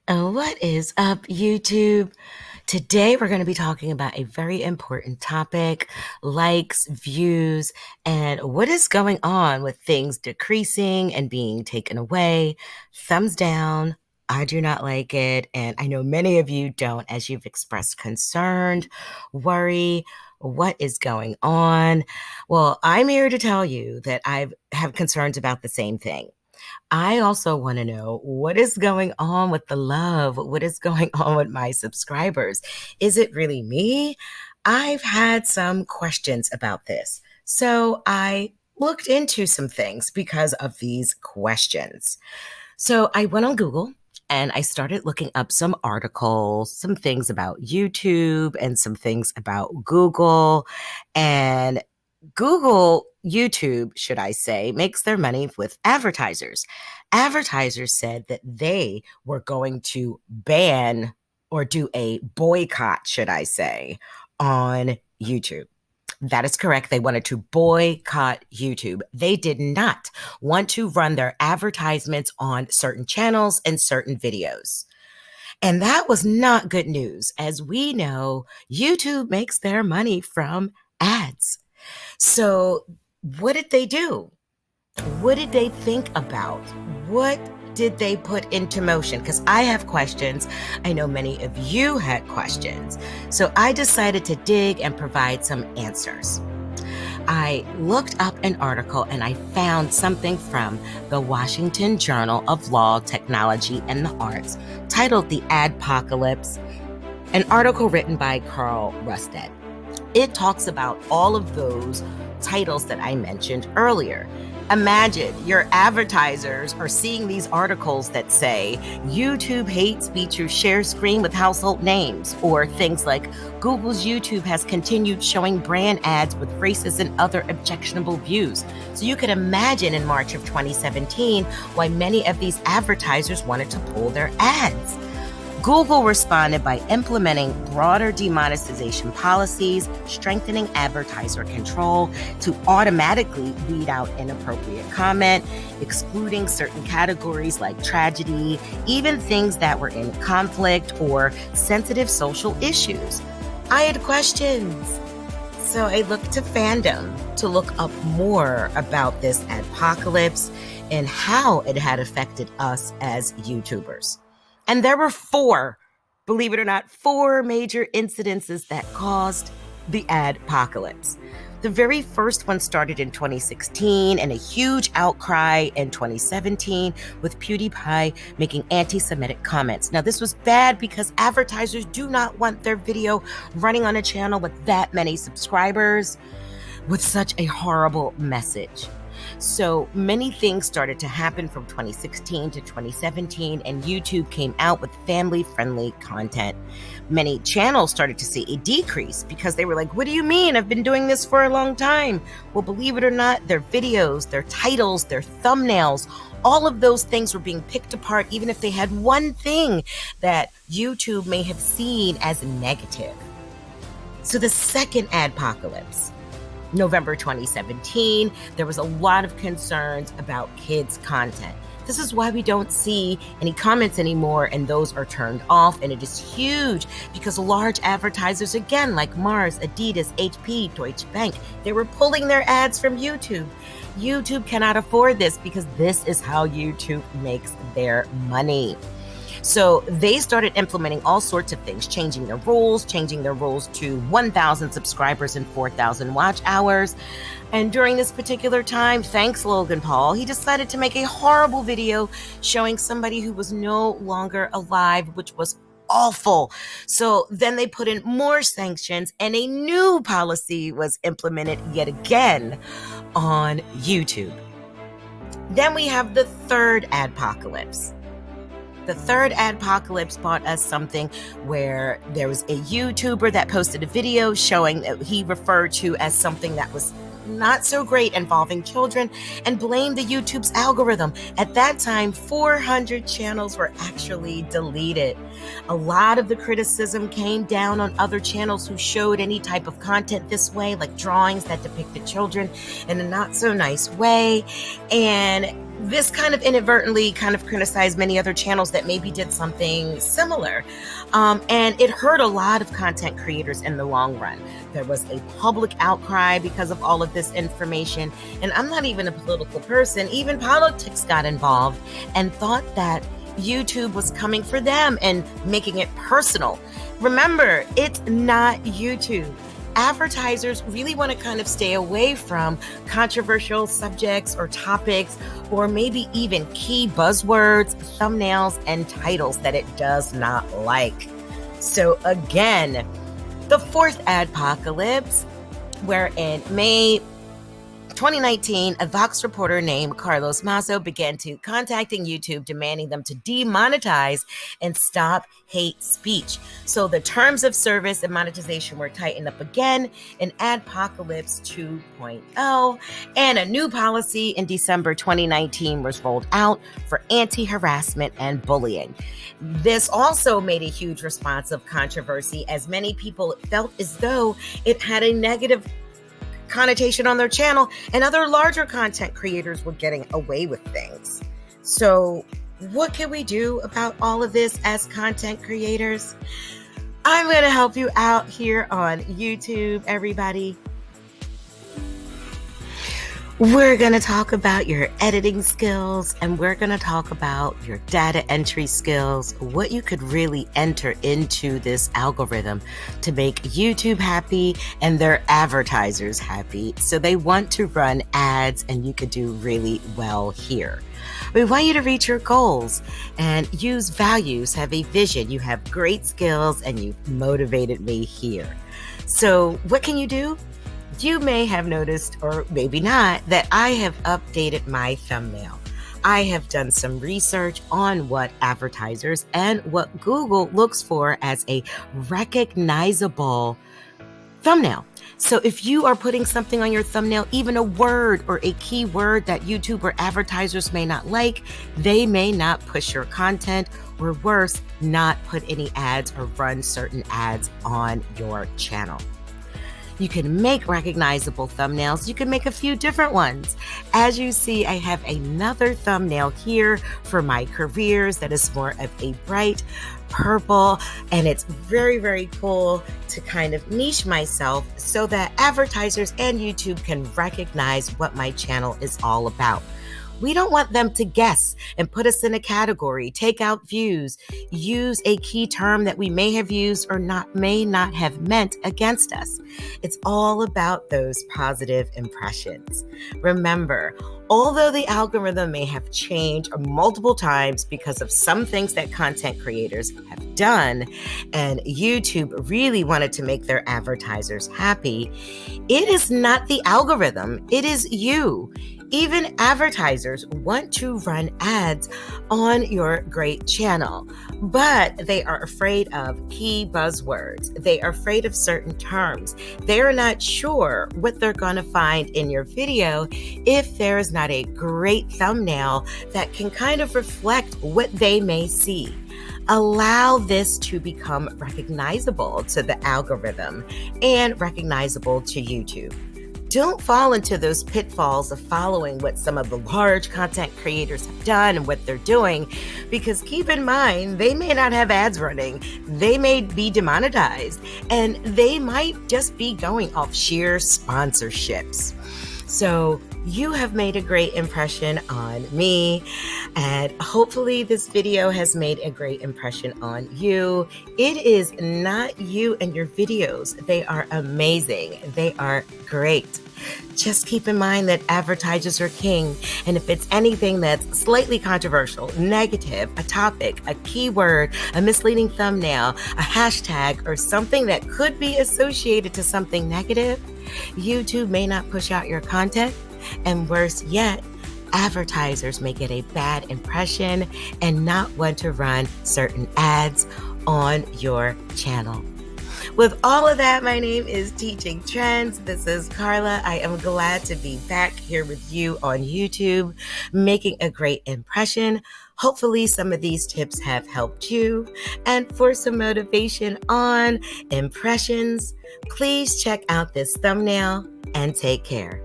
What is up, YouTube? Today, we're going to be talking about a very important topic: likes, views, and what is going on with things decreasing and being taken away. Thumbs down. I do not like it. And I know many of you don't, as you've expressed concern, worry. What is going on? Well, I'm here to tell you that I have concerns about the same thing. I also want to know what is going on with the love? What is going on with my subscribers? Is it really me? I've had some questions about this. So I looked into some things because of these questions. So I went on Google and I started looking up some articles, some things about YouTube and some things about Google. And YouTube, should I say, makes their money with advertisers. Advertisers said that they were going to ban or do a boycott, should I say, on YouTube. That is correct. They wanted to boycott YouTube. They did not want to run their advertisements on certain channels and certain videos. And that was not good news. As we know, YouTube makes their money from ads. So, what did they do? What did they think about? What did they put into motion? Because I have questions. I know many of you had questions. So, I decided to dig and provide some answers. I looked up an article and I found something from the Washington Journal of Law, Technology, and the Arts titled The Adpocalypse, an article written by Carl Rustad. It talks about all of those titles that I mentioned earlier. Imagine your advertisers are seeing these articles that say YouTube hate speech or share screen with household names, or things like Google's YouTube has continued showing brand ads with racist and other objectionable views. So you could imagine in March of 2017 why many of these advertisers wanted to pull their ads. Google responded by implementing broader demonetization policies, strengthening advertiser control to automatically weed out inappropriate comment, excluding certain categories like tragedy, even things that were in conflict or sensitive social issues. I had questions. So I looked to fandom to look up more about this adpocalypse and how it had affected us as YouTubers. And there were believe it or not, four major incidences that caused the adpocalypse. The very first one started in 2016 and a huge outcry in 2017 with PewDiePie making anti-Semitic comments. Now, this was bad because advertisers do not want their video running on a channel with that many subscribers with such a horrible message. So many things started to happen from 2016 to 2017, and YouTube came out with family-friendly content. Many channels started to see a decrease because they were like, what do you mean? I've been doing this for a long time. Well, believe it or not, their videos, their titles, their thumbnails, all of those things were being picked apart, even if they had one thing that YouTube may have seen as negative. So the second adpocalypse, November 2017, there was a lot of concerns about kids' content. This is why we don't see any comments anymore, and those are turned off. And it is huge because large advertisers, again, like Mars, Adidas, HP, Deutsche Bank, they were pulling their ads from YouTube. YouTube cannot afford this because this is how YouTube makes their money. So they started implementing all sorts of things, changing their rules to 1,000 subscribers and 4,000 watch hours. And during this particular time, thanks Logan Paul, he decided to make a horrible video showing somebody who was no longer alive, which was awful. So then they put in more sanctions and a new policy was implemented yet again on YouTube. Then we have the third adpocalypse. The third adpocalypse brought us something where there was a YouTuber that posted a video showing that he referred to as something that was not so great involving children and blamed the YouTube's algorithm. At that time, 400 channels were actually deleted. A lot of the criticism came down on other channels who showed any type of content this way, like drawings that depicted children in a not so nice way. And this kind of inadvertently kind of criticized many other channels that maybe did something similar. And it hurt a lot of content creators in the long run. There was a public outcry because of all of this information. And I'm not even a political person. Even politics got involved and thought that YouTube was coming for them and making it personal. Remember, it's not YouTube. Advertisers really want to kind of stay away from controversial subjects or topics, or maybe even key buzzwords, thumbnails, and titles that it does not like. So again, the fourth adpocalypse, where in May 2019, a Vox reporter named Carlos Mazo began to contacting YouTube, demanding them to demonetize and stop hate speech. So the terms of service and monetization were tightened up again in Adpocalypse 2.0, and a new policy in December 2019 was rolled out for anti-harassment and bullying. This also made a huge response of controversy, as many people felt as though it had a negative connotation on their channel, and other larger content creators were getting away with things. So what can we do about all of this as content creators? I'm going to help you out here on YouTube, everybody. We're going to talk about your editing skills, and we're going to talk about your data entry skills, what you could really enter into this algorithm to make YouTube happy and their advertisers happy. So they want to run ads, and you could do really well here. We want you to reach your goals and use values, have a vision. You have great skills, and you've motivated me here. So what can you do? You may have noticed, or maybe not, that I have updated my thumbnail. I have done some research on what advertisers and what Google looks for as a recognizable thumbnail. So if you are putting something on your thumbnail, even a word or a keyword that YouTube or advertisers may not like, they may not push your content, or worse, not put any ads or run certain ads on your channel. You can make recognizable thumbnails. You can make a few different ones. As you see, I have another thumbnail here for my careers that is more of a bright purple, and it's very, very cool to kind of niche myself so that advertisers and YouTube can recognize what my channel is all about. We don't want them to guess and put us in a category, take out views, use a key term that we may have used or may not have meant against us. It's all about those positive impressions. Remember, although the algorithm may have changed multiple times because of some things that content creators have done, and YouTube really wanted to make their advertisers happy, it is not the algorithm, it is you. Even advertisers want to run ads on your great channel, but they are afraid of key buzzwords. They are afraid of certain terms. They are not sure what they're going to find in your video if there is not a great thumbnail that can kind of reflect what they may see. Allow this to become recognizable to the algorithm and recognizable to YouTube. Don't fall into those pitfalls of following what some of the large content creators have done and what they're doing, because keep in mind, they may not have ads running, they may be demonetized, and they might just be going off sheer sponsorships. So you have made a great impression on me, and hopefully this video has made a great impression on you. It is not you and your videos. They are amazing. They are great. Just keep in mind that advertisers are king, and if it's anything that's slightly controversial, negative, a topic, a keyword, a misleading thumbnail, a hashtag, or something that could be associated to something negative, YouTube may not push out your content, and worse yet, advertisers may get a bad impression and not want to run certain ads on your channel. With all of that, my name is Teaching Trends. This is Carla. I am glad to be back here with you on YouTube, making a great impression. Hopefully some of these tips have helped you. And for some motivation on impressions, please check out this thumbnail and take care.